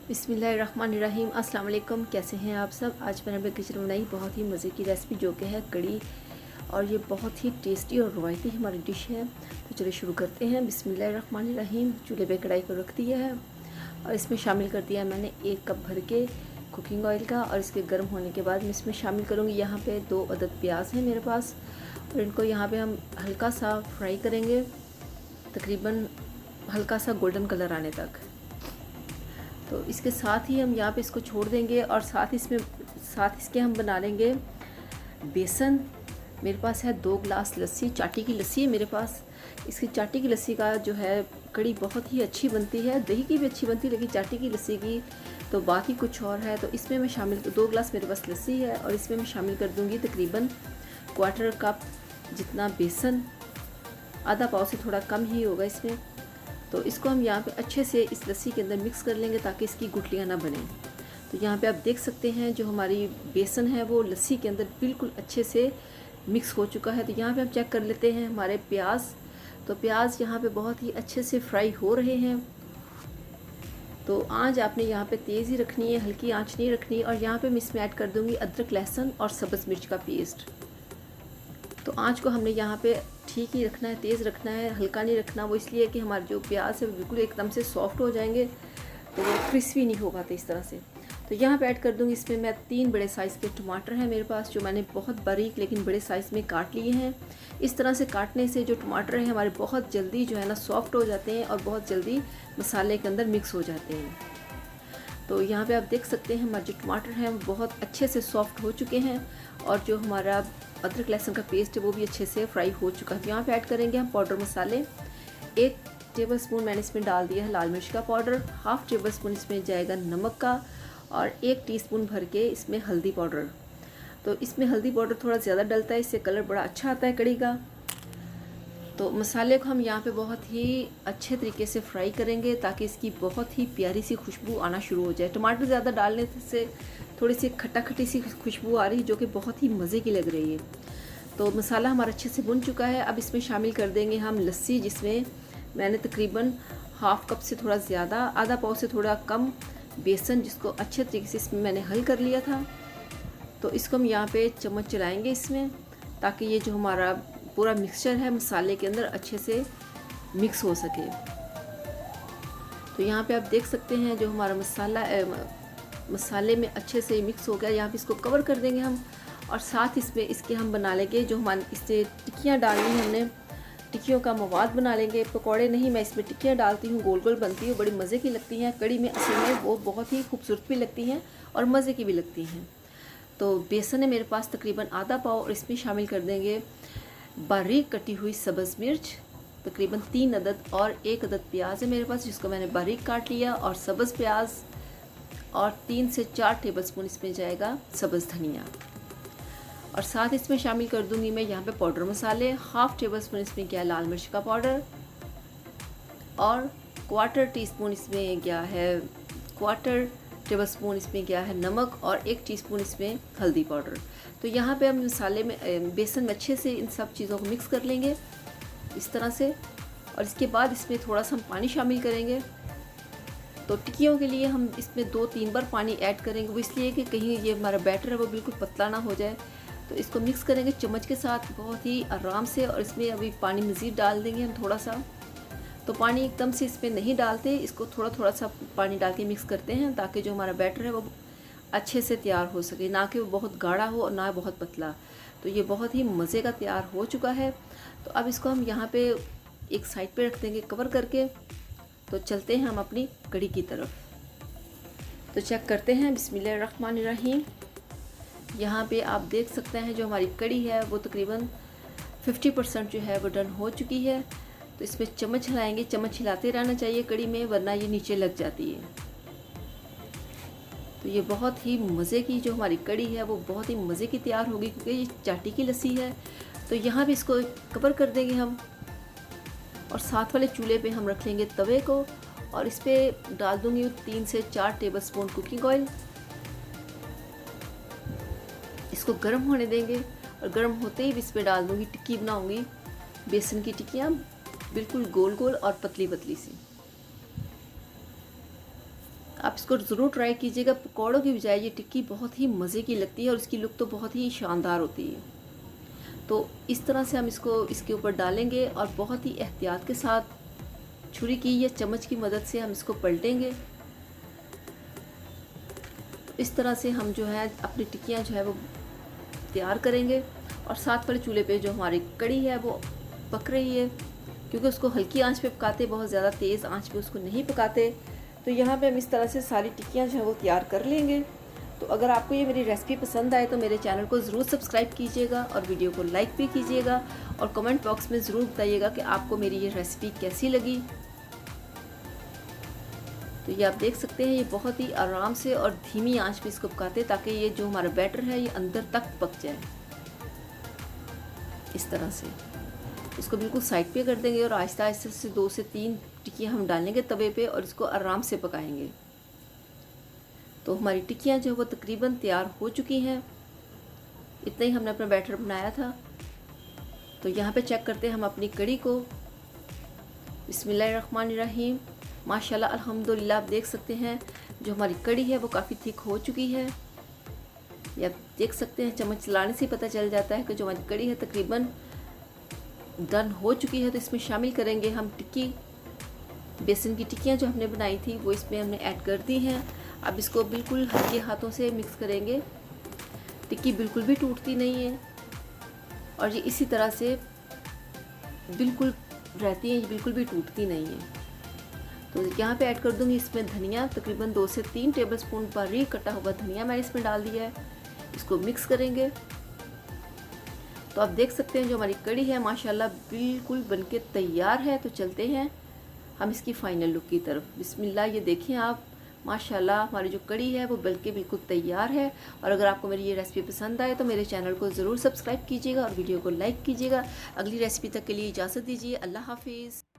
बिस्मिल्लाहिर्रहमानिर्रहीम। अस्सलाम वालेकुम। कैसे हैं आप सब। आज मैंने अपने किचन में बनाई बहुत ही मज़े की रेसिपी जो कि है कड़ी, और ये बहुत ही टेस्टी और रवायती हमारी डिश है। तो चलिए शुरू करते हैं। बिस्मिल्लाहिर्रहमानिर्रहीम। चूल्हे पे कढ़ाई को रख दिया है और इसमें शामिल कर दिया मैंने 1 कप भर के कुकिंग ऑयल का। और इसके गर्म होने के बाद मैं इसमें शामिल करूँगी यहाँ पे 2 अदद प्याज हैं मेरे पास, और इनको यहाँ पे हम हल्का सा फ्राई करेंगे, तकरीबन हल्का सा गोल्डन कलर आने तक। तो इसके साथ ही हम यहाँ पे इसको छोड़ देंगे, और साथ इसके हम बना लेंगे बेसन। मेरे पास है 2 गिलास लस्सी, चाटी की लस्सी है मेरे पास। इसकी चाटी की लस्सी का जो है कड़ी बहुत ही अच्छी बनती है। दही की भी अच्छी बनती है, लेकिन चाटी की लस्सी की तो बात ही कुछ और है। तो इसमें मैं शामिल 2 गिलास मेरे पास लस्सी है, और इसमें मैं शामिल कर दूँगी तकरीबन 1/4 कप जितना बेसन। आधा पाव से थोड़ा कम ही होगा इसमें। तो इसको हम यहाँ पे अच्छे से इस लस्सी के अंदर मिक्स कर लेंगे ताकि इसकी गुठलियाँ ना बने। तो यहाँ पे आप देख सकते हैं जो हमारी बेसन है वो लस्सी के अंदर बिल्कुल अच्छे से मिक्स हो चुका है। तो यहाँ पे हम चेक कर लेते हैं हमारे प्याज। तो प्याज यहाँ पे बहुत ही अच्छे से फ्राई हो रहे हैं। तो आंच आपने यहाँ पे तेज़ ही रखनी है, हल्की आंच नहीं रखनी। और यहाँ पे मैं इसमें ऐड कर दूँगी अदरक, लहसुन और सब्ज़ मिर्च का पेस्ट। तो आंच को हमने यहाँ पे ठीक ही रखना है, तेज़ रखना है, हल्का नहीं रखना। वो इसलिए कि हमारे जो प्याज है वो बिल्कुल एकदम से सॉफ्ट हो जाएंगे, तो वो क्रिस्पी नहीं हो पाते इस तरह से। तो यहाँ पे ऐड कर दूँगी इसमें मैं 3 बड़े साइज़ के टमाटर हैं मेरे पास, जो मैंने बहुत बारीक लेकिन बड़े साइज़ में काट लिए हैं। इस तरह से काटने से जो टमाटर हैं हमारे बहुत जल्दी जो है ना सॉफ्ट हो जाते हैं, और बहुत जल्दी मसाले के अंदर मिक्स हो जाते हैं। तो यहाँ पे आप देख सकते हैं हमारे जो टमाटर हैं वो बहुत अच्छे से सॉफ्ट हो चुके हैं, और जो हमारा अदरक लहसुन का पेस्ट है वो भी अच्छे से फ्राई हो चुका है। यहाँ पे ऐड करेंगे हम पाउडर मसाले। 1 टेबलस्पून मैंने इसमें डाल दिया है लाल मिर्च का पाउडर, 1/2 टेबलस्पून इसमें जाएगा नमक का, और 1 टीस्पून भर के इसमें हल्दी पाउडर। तो इसमें हल्दी पाउडर थोड़ा ज़्यादा डलता है, इससे कलर बड़ा अच्छा आता है कड़ी का। तो मसाले को हम यहाँ पे बहुत ही अच्छे तरीके से फ्राई करेंगे ताकि इसकी बहुत ही प्यारी सी खुशबू आना शुरू हो जाए। टमाटर ज़्यादा डालने से थोड़ी सी खट्टा खट्टी सी खुशबू आ रही है, जो कि बहुत ही मज़े की लग रही है। तो मसाला हमारा अच्छे से भुन चुका है। अब इसमें शामिल कर देंगे हम लस्सी, जिसमें मैंने तकरीबन 1/2 कप से थोड़ा ज़्यादा, आधा पाव से थोड़ा कम बेसन, जिसको अच्छे तरीके से इसमें मैंने हल कर लिया था। तो इसको हम यहाँ पे चम्मच चलाएँगे इसमें, ताकि ये जो हमारा पूरा मिक्सचर है मसाले के अंदर अच्छे से मिक्स हो सके। तो यहाँ पे आप देख सकते हैं जो हमारा मसाले में अच्छे से मिक्स हो गया। यहाँ पे इसको कवर कर देंगे हम, और साथ इसमें इसके हम बना लेंगे जो हमारे इससे टिक्कियाँ डालनी है, हमने टिक्कियों का मवाद बना लेंगे। पकौड़े नहीं, मैं इसमें टिक्कियाँ डालती हूँ, गोल गोल बनती है, बड़ी मज़े की लगती हैं कड़ी में। असल में वो बहुत ही खूबसूरत भी लगती हैं और मज़े की भी लगती हैं। तो बेसन है मेरे पास तकरीबन आधा पाव, और इसमें शामिल कर देंगे बारीक कटी हुई सब्ज़ मिर्च तकरीबन 3 अदद, और 1 अदद प्याज है मेरे पास जिसको मैंने बारीक काट लिया, और सब्ज़ प्याज, और 3 से 4 टेबलस्पून इसमें जाएगा सब्ज़ धनिया। और साथ इसमें शामिल कर दूंगी मैं यहाँ पे पाउडर मसाले। 1/2 टेबलस्पून इसमें गया लाल मिर्च का पाउडर, और 1/4 टीस्पून इसमें गया है 1/4 टेबलस्पून इसमें गया है नमक, और 1 टीस्पून इसमें हल्दी पाउडर। तो यहाँ पे हम मसाले में बेसन में अच्छे से इन सब चीज़ों को मिक्स कर लेंगे इस तरह से। और इसके बाद इसमें थोड़ा सा हम पानी शामिल करेंगे। तो टिक्कियों के लिए हम इसमें 2-3 बार पानी ऐड करेंगे, वो इसलिए कि कहीं ये हमारा बैटर है वो बिल्कुल पतला ना हो जाए। तो इसको मिक्स करेंगे चम्मच के साथ बहुत ही आराम से, और इसमें अभी पानी मज़ीद डाल देंगे हम थोड़ा सा। तो पानी एकदम से इसमें नहीं डालते, इसको थोड़ा थोड़ा सा पानी डाल के मिक्स करते हैं, ताकि जो हमारा बैटर है वो अच्छे से तैयार हो सके, ना कि वो बहुत गाढ़ा हो और ना बहुत पतला। तो ये बहुत ही मज़े का तैयार हो चुका है। तो अब इसको हम यहाँ पे एक साइड पे रख देंगे कवर करके। तो चलते हैं हम अपनी कड़ी की तरफ। तो चेक करते हैं। बिस्मिल्लाहिर्रहमानिर्रहीम। यहाँ पे आप देख सकते हैं जो हमारी कड़ी है वो तकरीबन 50% जो है वो डन हो चुकी है। तो इसमें चम्मच हिलाएंगे, चम्मच हिलाते रहना चाहिए कड़ी में, वरना ये नीचे लग जाती है। तो ये बहुत ही मज़े की जो हमारी कड़ी है वो बहुत ही मज़े की तैयार होगी, क्योंकि ये चाटी की लस्सी है। तो यहाँ भी इसको कवर कर देंगे हम, और साथ वाले चूल्हे पे हम रख लेंगे तवे को, और इस पर डाल दूँगी 3 से 4 टेबलस्पून कुकिंग ऑयल। इसको गर्म होने देंगे, और गर्म होते ही इस पर डाल दूँगी टिक्की बनाऊँगी, बेसन की टिक्कियाँ बिल्कुल गोल गोल और पतली पतली सी। आप इसको ज़रूर ट्राई कीजिएगा। पकौड़ों की बजाय ये टिक्की बहुत ही मज़े की लगती है और इसकी लुक तो बहुत ही शानदार होती है। तो इस तरह से हम इसको इसके ऊपर डालेंगे और बहुत ही एहतियात के साथ छुरी की या चम्मच की मदद से हम इसको पलटेंगे। तो इस तरह से हम जो है अपनी टिक्कियाँ जो है वो तैयार करेंगे। और साथ वाले चूल्हे पे जो हमारी कड़ी है वो पक रही है, क्योंकि उसको हल्की आंच पे पकाते, बहुत ज़्यादा तेज़ आंच पे उसको नहीं पकाते। तो यहाँ पे हम इस तरह से सारी टिक्कियाँ जो है वो तैयार कर लेंगे। तो अगर आपको ये मेरी रेसिपी पसंद आए तो मेरे चैनल को ज़रूर सब्सक्राइब कीजिएगा और वीडियो को लाइक भी कीजिएगा और कमेंट बॉक्स में ज़रूर बताइएगा कि आपको मेरी ये रेसिपी कैसी लगी। तो ये आप देख सकते हैं, ये बहुत ही आराम से और धीमी आंच पे इसको पकाते हैं ताकि ये जो हमारा बैटर है ये अंदर तक पक जाए। इस तरह से इसको बिल्कुल साइड पे कर देंगे और आहिस्ता आहिस्ता से 2 से 3 टिक्कियाँ हम डालेंगे तवे पे और इसको आराम से पकाएंगे। तो हमारी टिक्कियाँ जो है वो तकरीबन तैयार हो चुकी हैं। इतना ही हमने अपना बैटर बनाया था। तो यहाँ पे चेक करते हैं हम अपनी कड़ी को। बिस्मिल्लाहिर्रहमानिर्रहीम। माशाल्लाह अल्हम्दुलिल्लाह, आप देख सकते हैं जो हमारी कड़ी है वो काफ़ी थिक हो चुकी है। ये आप देख सकते हैं, चम्मच चलाने से पता चल जाता है कि जो हमारी कड़ी है तकरीबन डन हो चुकी है। तो इसमें शामिल करेंगे हम टिक्की, बेसन की टिक्कियाँ जो हमने बनाई थी वो इसमें हमने ऐड कर दी हैं। अब इसको बिल्कुल हल्के हाथों से मिक्स करेंगे। टिक्की बिल्कुल भी टूटती नहीं है और ये इसी तरह से बिल्कुल रहती है, ये बिल्कुल भी टूटती नहीं है। तो यहाँ पे ऐड कर दूँगी इसमें धनिया, तकरीबन 2 से 3 टेबलस्पून बारीक कटा हुआ धनिया मैंने इसमें डाल दिया है। इसको मिक्स करेंगे। तो आप देख सकते हैं जो हमारी कड़ी है माशाल्लाह बिल्कुल बनके तैयार है। तो चलते हैं हम इसकी फ़ाइनल लुक की तरफ। बिस्मिल्लाह, ये देखें आप, माशाल्लाह हमारी जो कड़ी है वो बनके बिल्कुल तैयार है। और अगर आपको मेरी ये रेसिपी पसंद आए तो मेरे चैनल को ज़रूर सब्सक्राइब कीजिएगा और वीडियो को लाइक कीजिएगा। अगली रेसिपी तक के लिए इजाज़त दीजिए। अल्लाह हाफिज़।